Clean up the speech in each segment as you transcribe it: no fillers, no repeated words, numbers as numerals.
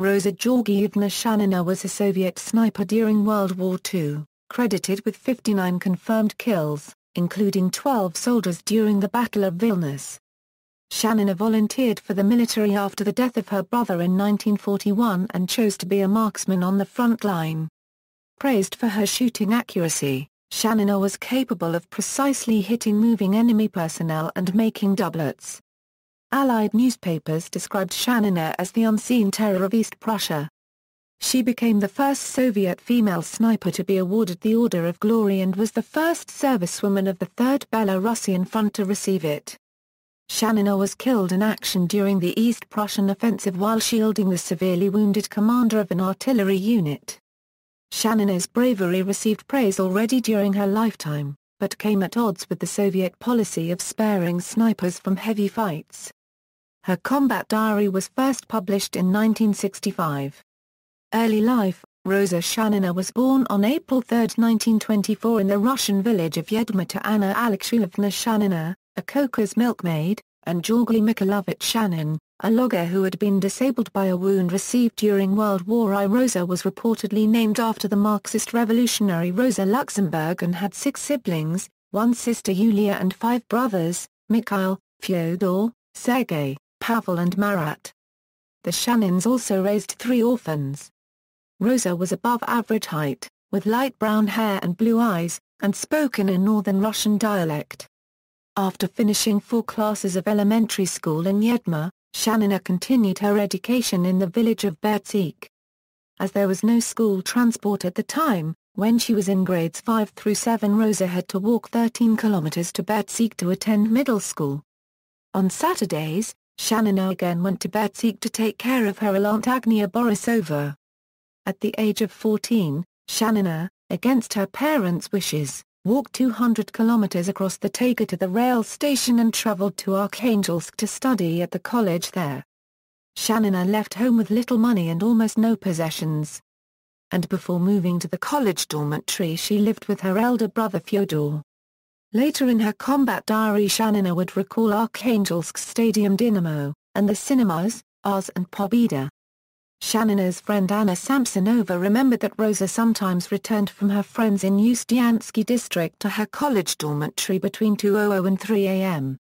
Roza Georgiyevna Shanina was a Soviet sniper during World War II, credited with 59 confirmed kills, including 12 soldiers during the Battle of Vilnius. Shanina volunteered for the military after the death of her brother in 1941 and chose to be a marksman on the front line. Praised for her shooting accuracy, Shanina was capable of precisely hitting moving enemy personnel and making doublets. Allied newspapers described Shanina as the unseen terror of East Prussia. She became the first Soviet female sniper to be awarded the Order of Glory and was the first servicewoman of the Third Belorussian Front to receive it. Shanina was killed in action during the East Prussian Offensive while shielding the severely wounded commander of an artillery unit. Shanina's bravery received praise already during her lifetime, but came at odds with the Soviet policy of sparing snipers from heavy fights. Her combat diary was first published in 1965. Early life: Roza Shanina was born on April 3, 1924 in the Russian village of Yedma to Anna Alexeyevna Shanina, a Caucasus milkmaid, and Georgy Mikhailovich Shanin, a logger who had been disabled by a wound received during World War I. Roza was reportedly named after the Marxist revolutionary Rosa Luxemburg and had 6 siblings, 1 sister Yulia and 5 brothers, Mikhail, Fyodor, Sergei, Pavel and Marat. The Shanins also raised 3 orphans. Roza was above average height, with light brown hair and blue eyes, and spoke in a northern Russian dialect. After finishing 4 classes of elementary school in Yedma, Shanina continued her education in the village of Bertzik. As there was no school transport at the time, when she was in grades 5 through 7, Roza had to walk 13 kilometers to Bertzik to attend middle school. On Saturdays, Shanina again went to Bertzik to take care of her aunt Agnia Borisova. At the age of 14, Shanina, against her parents' wishes, walked 200 kilometers across the Taiga to the rail station and traveled to Arkhangelsk to study at the college there. Shanina left home with little money and almost no possessions. And before moving to the college dormitory she lived with her elder brother Fyodor. Later in her combat diary Shanina would recall Arkhangelsk's Stadium Dynamo, and the cinemas, Ars and Pobeda. Shanina's friend Anna Samsonova remembered that Roza sometimes returned from her friends in Ustyansky district to her college dormitory between 2:00 and 3 a.m.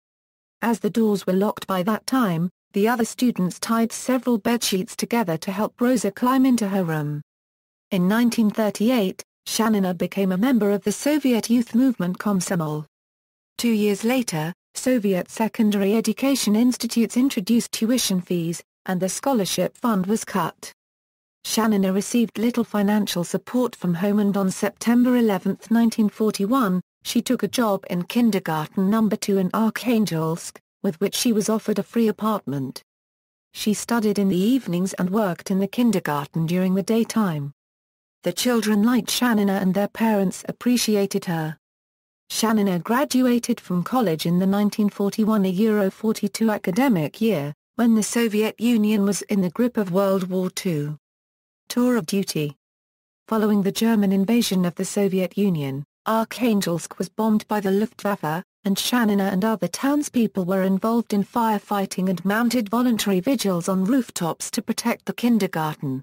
As the doors were locked by that time, the other students tied several bedsheets together to help Roza climb into her room. In 1938, Shanina became a member of the Soviet youth movement Komsomol. 2 years later, Soviet secondary education institutes introduced tuition fees, and the scholarship fund was cut. Shanina received little financial support from home and on September 11, 1941, she took a job in kindergarten No. 2 in Arkhangelsk, with which she was offered a free apartment. She studied in the evenings and worked in the kindergarten during the daytime. The children liked Shanina and their parents appreciated her. Shanina graduated from college in the 1941-42 academic year, when the Soviet Union was in the grip of World War II. Tour of duty. Following the German invasion of the Soviet Union, Arkhangelsk was bombed by the Luftwaffe, and Shanina and other townspeople were involved in firefighting and mounted voluntary vigils on rooftops to protect the kindergarten.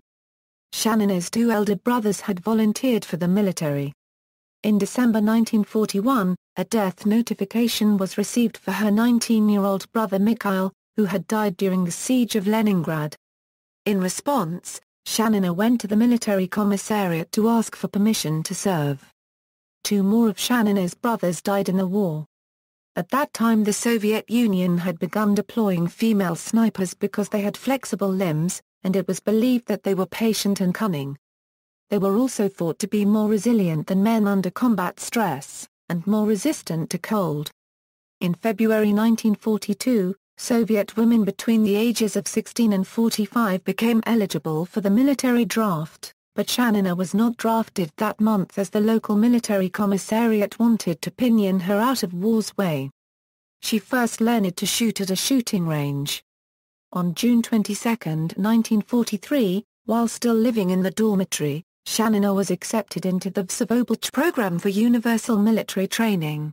Shanina's 2 elder brothers had volunteered for the military. In December 1941, a death notification was received for her 19-year-old brother Mikhail, who had died during the siege of Leningrad. In response, Shanina went to the military commissariat to ask for permission to serve. 2 more of Shanina's brothers died in the war. At that time the Soviet Union had begun deploying female snipers because they had flexible limbs, and it was believed that they were patient and cunning. They were also thought to be more resilient than men under combat stress, and more resistant to cold. In February 1942, Soviet women between the ages of 16 and 45 became eligible for the military draft, but Shanina was not drafted that month as the local military commissariat wanted to pinion her out of war's way. She first learned to shoot at a shooting range. On June 22, 1943, while still living in the dormitory, Shanina was accepted into the Vsevolozh program for universal military training.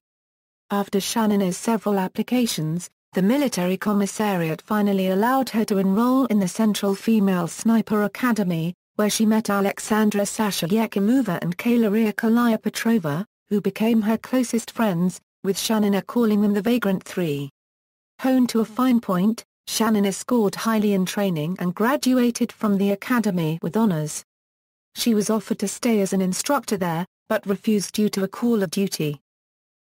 After Shanina's several applications, the military commissariat finally allowed her to enroll in the Central Female Sniper Academy, where she met Alexandra Sasha Yekimova and Kalaria Kalaya Petrova, who became her closest friends, with Shanina calling them the Vagrant Three. Honed to a fine point, Shanina scored highly in training and graduated from the academy with honors. She was offered to stay as an instructor there, but refused due to a call of duty.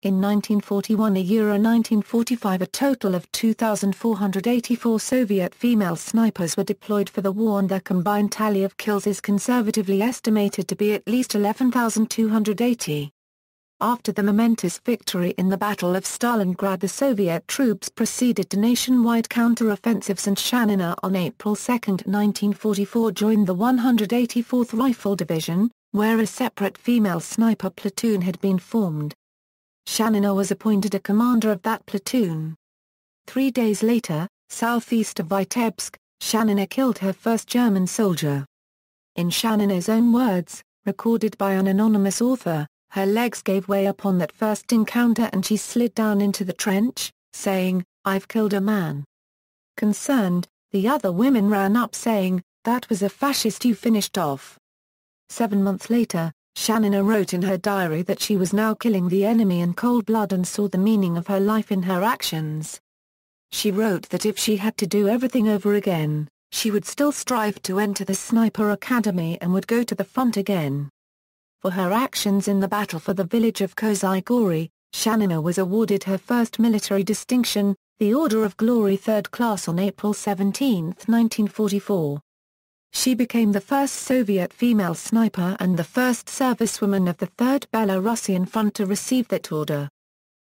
In 1941–1945 a total of 2,484 Soviet female snipers were deployed for the war, and their combined tally of kills is conservatively estimated to be at least 11,280. After the momentous victory in the Battle of Stalingrad, the Soviet troops proceeded to nationwide counter-offensives, and Shanina on April 2, 1944 joined the 184th Rifle Division, where a separate female sniper platoon had been formed. Shanina was appointed a commander of that platoon. 3 days later, southeast of Vitebsk, Shanina killed her first German soldier. In Shanina's own words, recorded by an anonymous author, her legs gave way upon that first encounter and she slid down into the trench, saying, "I've killed a man." Concerned, the other women ran up saying, "That was a fascist you finished off." 7 months later, Shanina wrote in her diary that she was now killing the enemy in cold blood and saw the meaning of her life in her actions. She wrote that if she had to do everything over again, she would still strive to enter the Sniper Academy and would go to the front again. For her actions in the battle for the village of Kozai Gori, Shanina was awarded her first military distinction, the Order of Glory 3rd Class, on April 17, 1944. She became the first Soviet female sniper and the first servicewoman of the 3rd Belorussian Front to receive that order.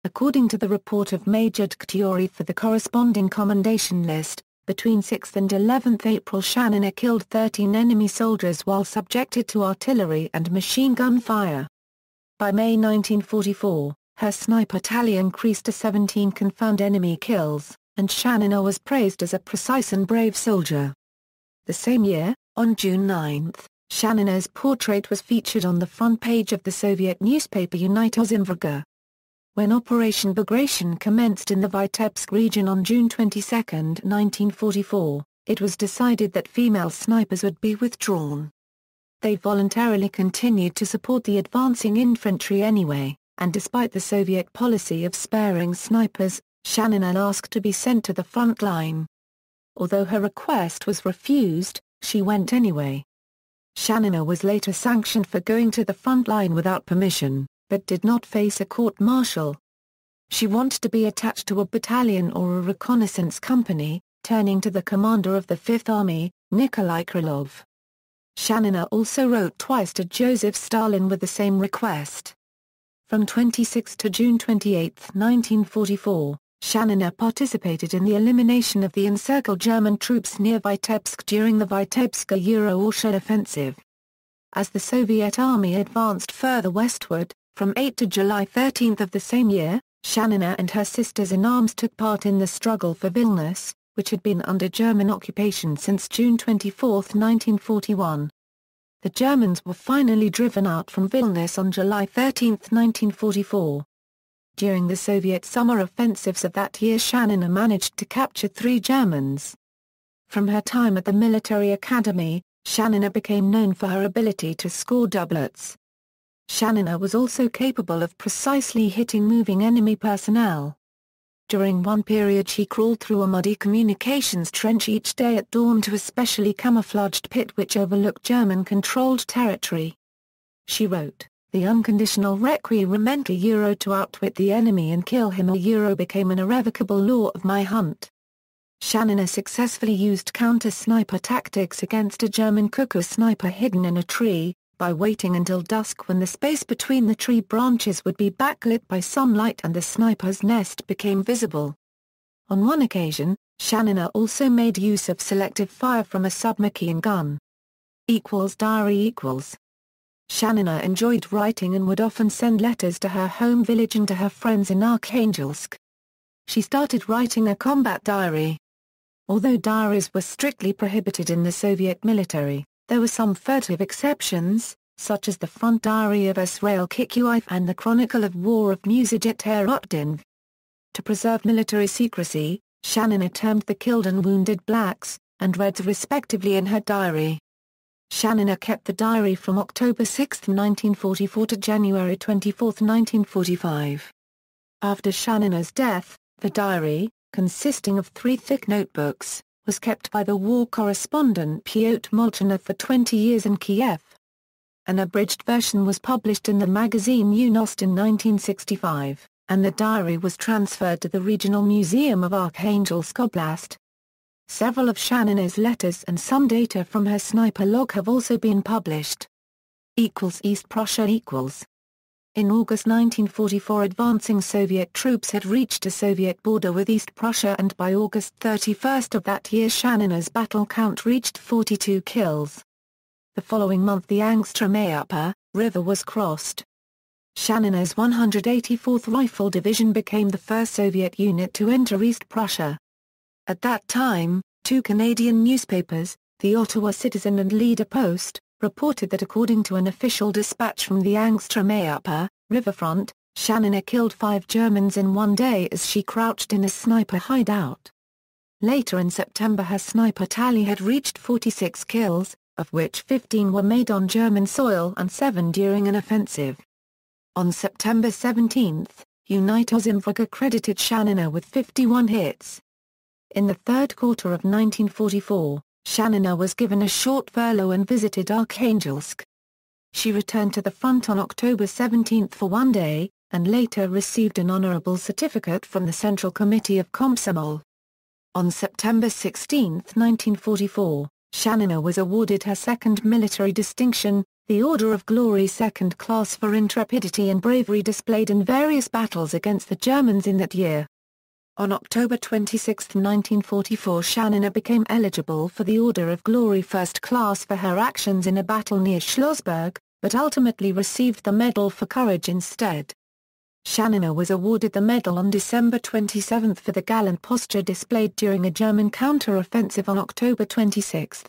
According to the report of Major Dkhturi for the corresponding commendation list, between 6th and 11th April Shanina killed 13 enemy soldiers while subjected to artillery and machine gun fire. By May 1944, her sniper tally increased to 17 confirmed enemy kills, and Shanina was praised as a precise and brave soldier. The same year, on June 9, Shanina's portrait was featured on the front page of the Soviet newspaper Unitosim Vrga. When Operation Bagration commenced in the Vitebsk region on June 22, 1944, it was decided that female snipers would be withdrawn. They voluntarily continued to support the advancing infantry anyway, and despite the Soviet policy of sparing snipers, Shanina asked to be sent to the front line. Although her request was refused, she went anyway. Shanina was later sanctioned for going to the front line without permission, but did not face a court-martial. She wanted to be attached to a battalion or a reconnaissance company, turning to the commander of the Fifth Army, Nikolai Krylov. Shanina also wrote twice to Joseph Stalin with the same request. From 26 to June 28, 1944, Shanina participated in the elimination of the encircled German troops near Vitebsk during the Vitebsk-Orsha offensive. As the Soviet army advanced further westward, from 8 to July 13 of the same year, Shanina and her sisters-in-arms took part in the struggle for Vilnius, which had been under German occupation since June 24, 1941. The Germans were finally driven out from Vilnius on July 13, 1944. During the Soviet summer offensives of that year Shanina managed to capture 3 Germans. From her time at the military academy, Shanina became known for her ability to score doublets. Shanina was also capable of precisely hitting moving enemy personnel. During one period she crawled through a muddy communications trench each day at dawn to a specially camouflaged pit which overlooked German-controlled territory. She wrote, "The unconditional requirement to outwit the enemy and kill him became an irrevocable law of my hunt." Shanina successfully used counter-sniper tactics against a German cuckoo sniper hidden in a tree, by waiting until dusk when the space between the tree branches would be backlit by sunlight and the sniper's nest became visible. On one occasion, Shanina also made use of selective fire from a submachine gun. Diary Shanina enjoyed writing and would often send letters to her home village and to her friends in Arkhangelsk. She started writing a combat diary. Although diaries were strictly prohibited in the Soviet military, there were some furtive exceptions, such as the front diary of Israel Kikuyev and the Chronicle of War of Muzajit Erutdin. To preserve military secrecy, Shanina termed the killed and wounded blacks and Reds respectively in her diary. Shanina kept the diary from October 6, 1944 to January 24, 1945. After Shanina's death, the diary, consisting of 3 thick notebooks, was kept by the war correspondent Pyotr Molchanov for 20 years in Kiev. An abridged version was published in the magazine Yunost in 1965, and the diary was transferred to the Regional Museum of Arkhangelsk Oblast. Several of Shanina's letters and some data from her sniper log have also been published. East Prussia In August 1944, advancing Soviet troops had reached a Soviet border with East Prussia, and by August 31 of that year Shanina's battle count reached 42 kills. The following month the Angstrom River was crossed. Shanina's 184th Rifle Division became the first Soviet unit to enter East Prussia. At that time, 2 Canadian newspapers, the Ottawa Citizen and Leader Post, reported that according to an official dispatch from the Angstrom Riverfront, Shanina killed 5 Germans in one day as she crouched in a sniper hideout. Later in September her sniper tally had reached 46 kills, of which 15 were made on German soil and 7 during an offensive. On September 17, Unitozinfraga credited Shanina with 51 hits. In the third quarter of 1944, Shanina was given a short furlough and visited Arkhangelsk. She returned to the front on October 17 for one day, and later received an honorable certificate from the Central Committee of Komsomol. On September 16, 1944, Shanina was awarded her second military distinction, the Order of Glory Second Class, for intrepidity and bravery displayed in various battles against the Germans in that year. On October 26, 1944, Shanina became eligible for the Order of Glory First Class for her actions in a battle near Schlossberg, but ultimately received the Medal for Courage instead. Shanina was awarded the medal on December 27 for the gallant posture displayed during a German counter-offensive on October 26.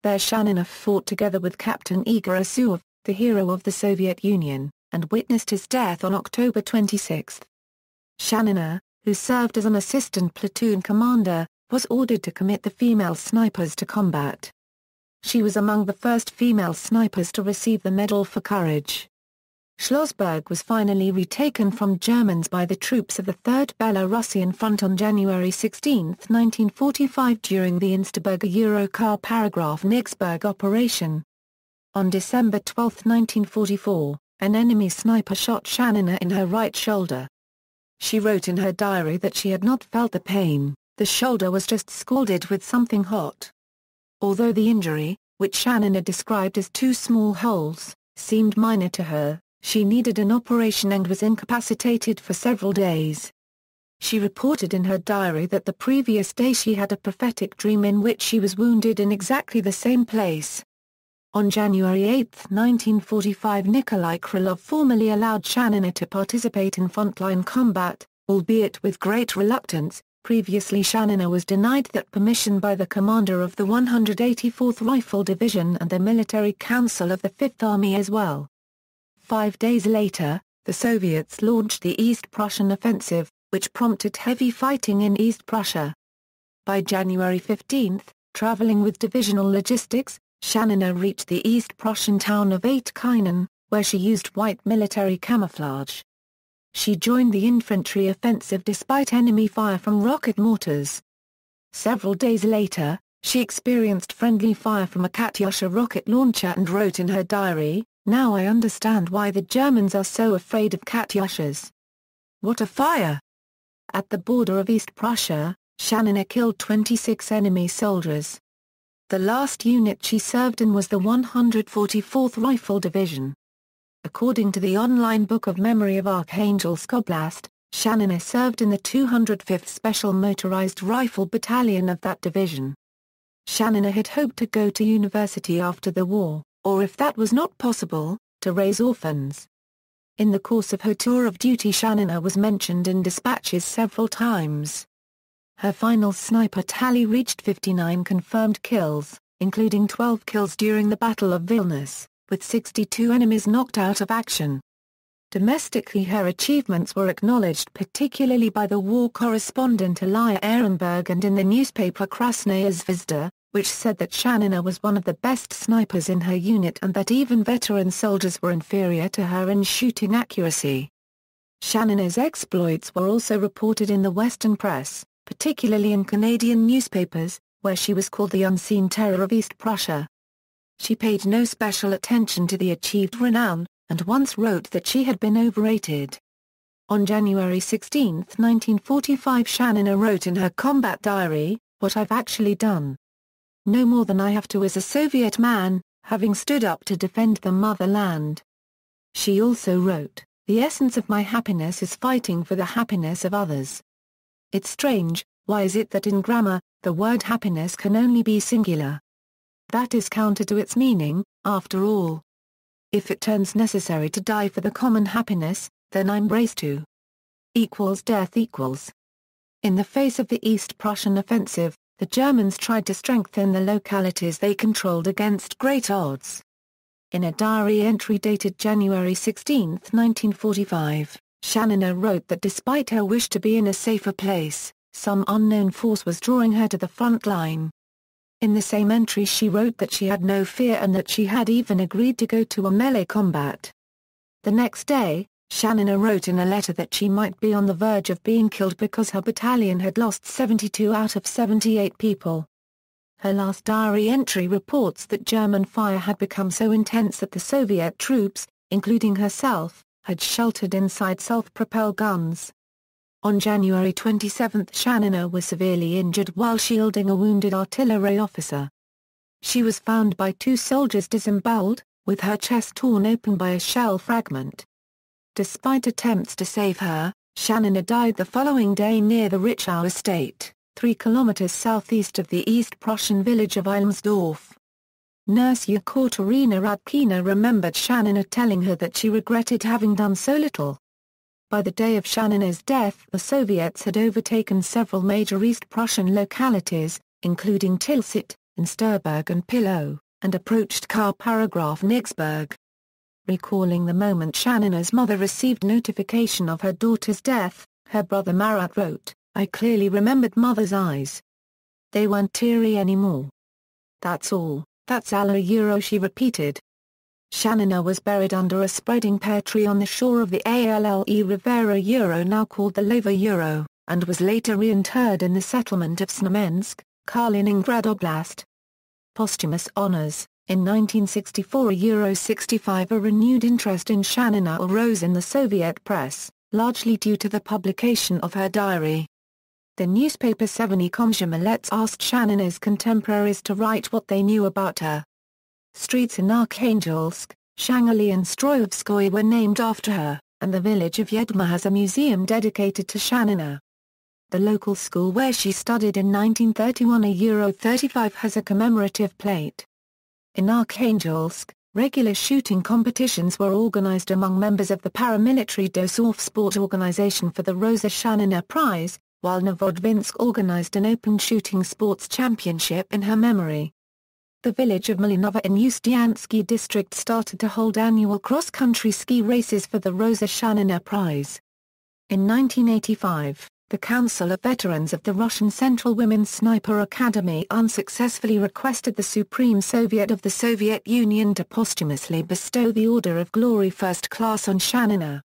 There Shanina fought together with Captain Igor Asuov, the hero of the Soviet Union, and witnessed his death on October 26. Shanina, who served as an assistant platoon commander, was ordered to commit the female snipers to combat. She was among the first female snipers to receive the Medal for Courage. Schlossberg was finally retaken from Germans by the troops of the 3rd Belorussian Front on January 16, 1945 during the Insterburger Eurokar Paragraph Nixburg operation. On December 12, 1944, an enemy sniper shot Shanina in her right shoulder. She wrote in her diary that she had not felt the pain, the shoulder was just scalded with something hot. Although the injury, which Shanina described as 2 small holes, seemed minor to her, she needed an operation and was incapacitated for several days. She reported in her diary that the previous day she had a prophetic dream in which she was wounded in exactly the same place. On January 8, 1945, Nikolai Krylov formally allowed Shanina to participate in frontline combat, albeit with great reluctance. Previously Shanina was denied that permission by the commander of the 184th Rifle Division and the Military Council of the Fifth Army as well. 5 days later, the Soviets launched the East Prussian Offensive, which prompted heavy fighting in East Prussia. By January 15, traveling with divisional logistics, Shanina reached the East Prussian town of Eitkynen, where she used white military camouflage. She joined the infantry offensive despite enemy fire from rocket mortars. Several days later, she experienced friendly fire from a Katyusha rocket launcher and wrote in her diary, "Now I understand why the Germans are so afraid of Katyushas. What a fire!" At the border of East Prussia, Shanina killed 26 enemy soldiers. The last unit she served in was the 144th Rifle Division. According to the online Book of Memory of Arkhangelsk Oblast, Shanina served in the 205th Special Motorized Rifle Battalion of that division. Shanina had hoped to go to university after the war, or if that was not possible, to raise orphans. In the course of her tour of duty Shanina was mentioned in dispatches several times. Her final sniper tally reached 59 confirmed kills, including 12 kills during the Battle of Vilnius, with 62 enemies knocked out of action. Domestically, her achievements were acknowledged particularly by the war correspondent Elia Ehrenberg and in the newspaper Krasnaya Zvezda, which said that Shanina was one of the best snipers in her unit and that even veteran soldiers were inferior to her in shooting accuracy. Shanina's exploits were also reported in the Western press, particularly in Canadian newspapers, where she was called the unseen terror of East Prussia. She paid no special attention to the achieved renown, and once wrote that she had been overrated. On January 16, 1945, Shanina wrote in her combat diary, "What I've actually done. No more than I have to as a Soviet man, having stood up to defend the motherland." She also wrote, "The essence of my happiness is fighting for the happiness of others." It's strange, why is it that in grammar, the word happiness can only be singular? That is counter to its meaning, after all. If it turns necessary to die for the common happiness, then I'm braced to. Death equals. In the face of the East Prussian Offensive, the Germans tried to strengthen the localities they controlled against great odds. In a diary entry dated January 16, 1945, Shanina wrote that despite her wish to be in a safer place, some unknown force was drawing her to the front line. In the same entry she wrote that she had no fear and that she had even agreed to go to a melee combat. The next day, Shanina wrote in a letter that she might be on the verge of being killed because her battalion had lost 72 out of 78 people. Her last diary entry reports that German fire had become so intense that the Soviet troops, including herself, had sheltered inside self-propelled guns. On January 27, Shanina was severely injured while shielding a wounded artillery officer. She was found by two soldiers disemboweled, with her chest torn open by a shell fragment. Despite attempts to save her, Shanina died the following day near the Richau estate, 3 kilometers southeast of the East Prussian village of Ilmsdorf. Nurse Yekaterina Radkina remembered Shanina telling her that she regretted having done so little. By the day of Shanina's death, the Soviets had overtaken several major East Prussian localities, including Tilsit, Insterburg and Pillow, and approached Karl-Paragraph-Nigsburg. Recalling the moment Shanina's mother received notification of her daughter's death, her brother Marat wrote, "I clearly remembered Mother's eyes. They weren't teary anymore. That's all, that's all," she repeated. Shanina was buried under a spreading pear tree on the shore of the Alle Riviera now called the Lava, and was later reinterred in the settlement of Znamensk, Kaliningrad Oblast. Posthumous honors. In 1964 65 a renewed interest in Shanina arose in the Soviet press, largely due to the publication of her diary. The newspaper Severnyi Komsomolets asked Shanina's contemporaries to write what they knew about her. Streets in Archangelsk, Shangali and Stroyevskoye were named after her, and the village of Yedma has a museum dedicated to Shanina. The local school where she studied in 1931 €35 has a commemorative plate. In Archangelsk, regular shooting competitions were organized among members of the paramilitary Dosov sport organization for the Roza Shanina Prize, while Novodvinsk organized an open shooting sports championship in her memory. The village of Malinova in Ustiansky district started to hold annual cross-country ski races for the Roza Shanina Prize. In 1985, the Council of Veterans of the Russian Central Women's Sniper Academy unsuccessfully requested the Supreme Soviet of the Soviet Union to posthumously bestow the Order of Glory First Class on Shanina.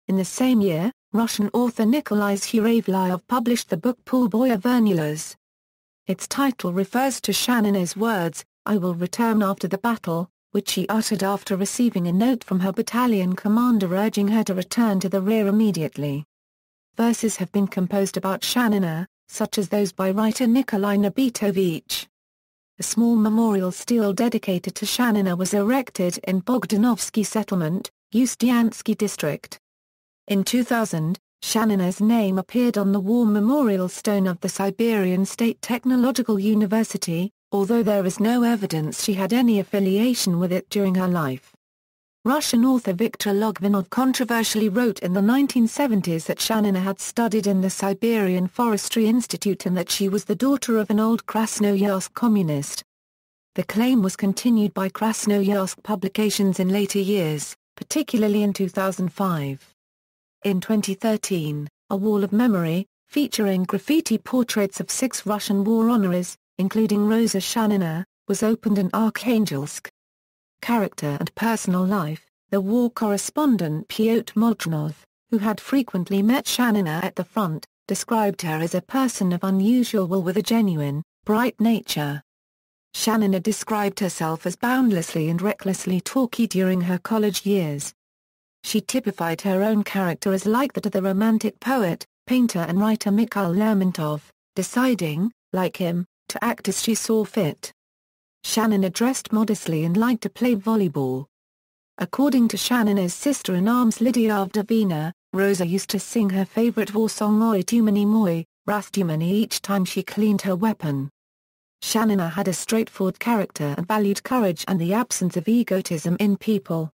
In the same year, Russian author Nikolai Zhuravlyov published the book Polboya Vernulas. Its title refers to Shanina's words, "I will return after the battle," which she uttered after receiving a note from her battalion commander urging her to return to the rear immediately. Verses have been composed about Shanina, such as those by writer Nikolai Nabitovich. A small memorial stele dedicated to Shanina was erected in Bogdanovsky settlement, Ustiansky district. In 2000, Shanina's name appeared on the War Memorial Stone of the Siberian State Technological University, although there is no evidence she had any affiliation with it during her life. Russian author Viktor Logvinov controversially wrote in the 1970s that Shanina had studied in the Siberian Forestry Institute and that she was the daughter of an old Krasnoyarsk communist. The claim was continued by Krasnoyarsk publications in later years, particularly in 2005. In 2013, a wall of memory, featuring graffiti portraits of 6 Russian war honorees, including Roza Shanina, was opened in Arkhangelsk. Character and personal life. The war correspondent Pyotr Molchanov, who had frequently met Shanina at the front, described her as a person of unusual will with a genuine, bright nature. Shanina described herself as boundlessly and recklessly talky during her college years. She typified her own character as like that of the Romantic poet, painter and writer Mikhail Lermontov, deciding, like him, to act as she saw fit. Shanina dressed modestly and liked to play volleyball. According to Shanina's sister-in-arms Lydia Avdovina, Roza used to sing her favorite war song Oi Tumani Moi, Rastumani each time she cleaned her weapon. Shanina had a straightforward character and valued courage and the absence of egotism in people.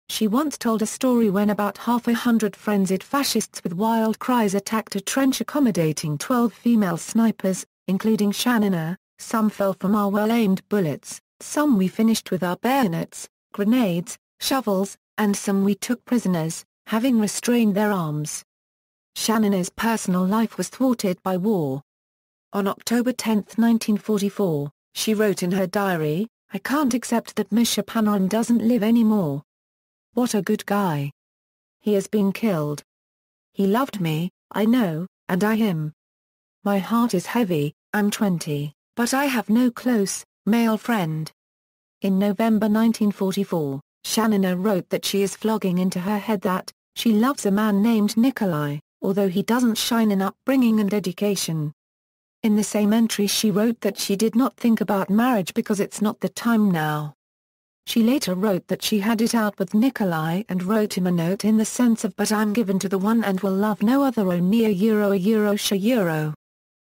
She once told a story when about 100 frenzied fascists with wild cries attacked a trench accommodating 12 female snipers, including Shanina. Some fell from our well-aimed bullets, some we finished with our bayonets, grenades, shovels, and some we took prisoners, having restrained their arms. Shanina's personal life was thwarted by war. On October 10, 1944, she wrote in her diary, "I can't accept that Misha Panarin doesn't live anymore. What a good guy. He has been killed. He loved me, I know, and I him. My heart is heavy, I'm 20, but I have no close, male friend." In November 1944, Shanina wrote that she is flogging into her head that, she loves a man named Nikolai, although he doesn't shine in upbringing and education. In the same entry she wrote that she did not think about marriage because it's not the time now. She later wrote that she had it out with Nikolai and wrote him a note in the sense of "but I'm given to the one and will love no other only a euro sh euro."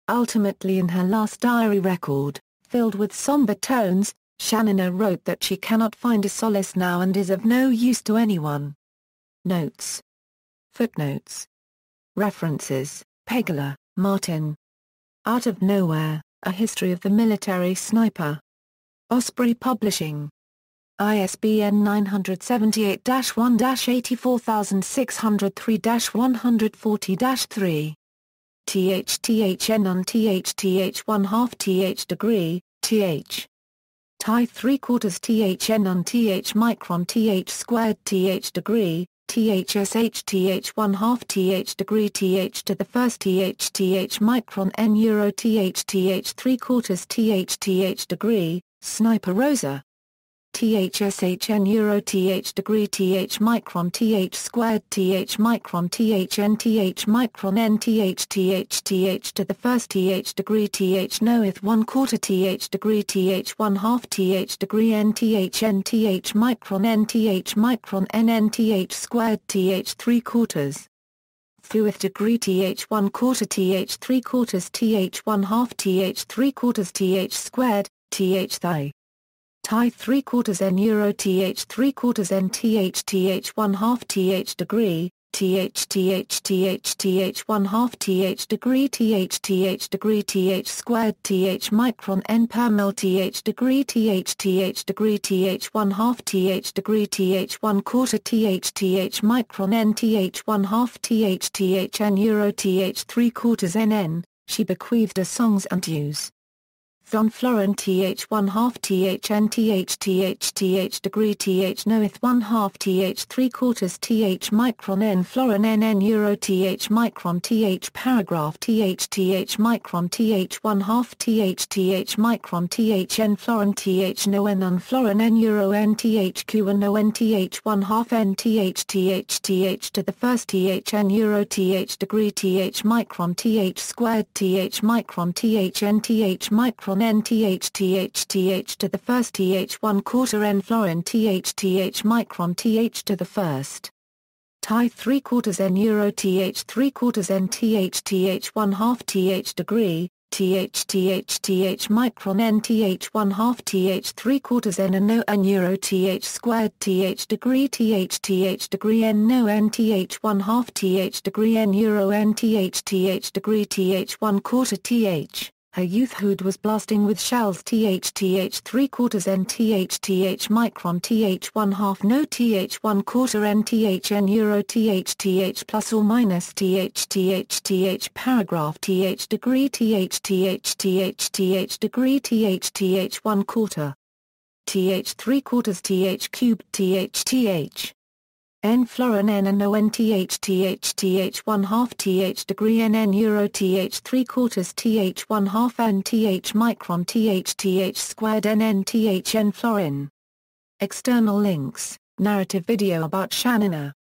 Ultimately in her last diary record, filled with somber tones, Shanina wrote that she cannot find a solace now and is of no use to anyone. Notes. Footnotes. References, Pegler, Martin. Out of Nowhere, A History of the Military Sniper. Osprey Publishing. ISBN 978-1-84603-140-3. THTHN on THTH 1/2 TH. Tie 3/4 THN on TH micron TH squared TH degree, THSH TH 1/2 TH degree TH to the first TH micron N euro TH 3/4 TH degree, Sniper Roza. THSHN euro TH degree TH micron TH squared TH micron THN TH micron N TH to the first TH degree TH knoweth 1/4 TH degree TH 1/2 TH degree N TH micron N TH micron N TH squared TH 3/4. Thewith degree TH 1/4 TH 3/4 TH 1/2 TH 3/4 TH squared, TH thigh. Tie 3/4 N euro TH 3/4 N TH 1/2 TH degree, TH 1/2 TH degree TH degree TH squared TH micron N per mil TH degree TH degree TH 1/2 TH degree TH 1/4 TH micron N TH 1/2 TH N euro TH 3/4 NN, she bequeathed her songs and dues. Von Floren TH 1/2 TH N TH degree TH knoweth 1/2 TH 3/4 TH micron N Floren NN euro TH micron TH paragraph TH micron TH 1/2 TH micron TH N Floren TH no N on Floren N euro N TH Q and no N TH 1/2 N TH to the first TH N euro TH degree TH micron TH squared TH micron TH N TH micron N TH to the first TH 1/4 N Floren TH micron TH to the first. Tie 3/4 N euro TH 3/4 N TH 1/2 TH degree, TH micron N TH 1/2 TH 3/4 N and no N euro TH squared TH degree degree N no N TH 1/2 TH degree N euro N TH degree TH 1/4 TH. Her youthhood was blasting with shells th 3/4 nth micron th 1/2 no th 1/4 nth n euro th plus or minus th paragraph th degree th degree th 1/4 th 3/4 th cubed th n florin n and o n th 1/2 th degree n n euro th 3/4 th 1/2 n th micron th squared n n th n florin. External links, narrative video about Shanina.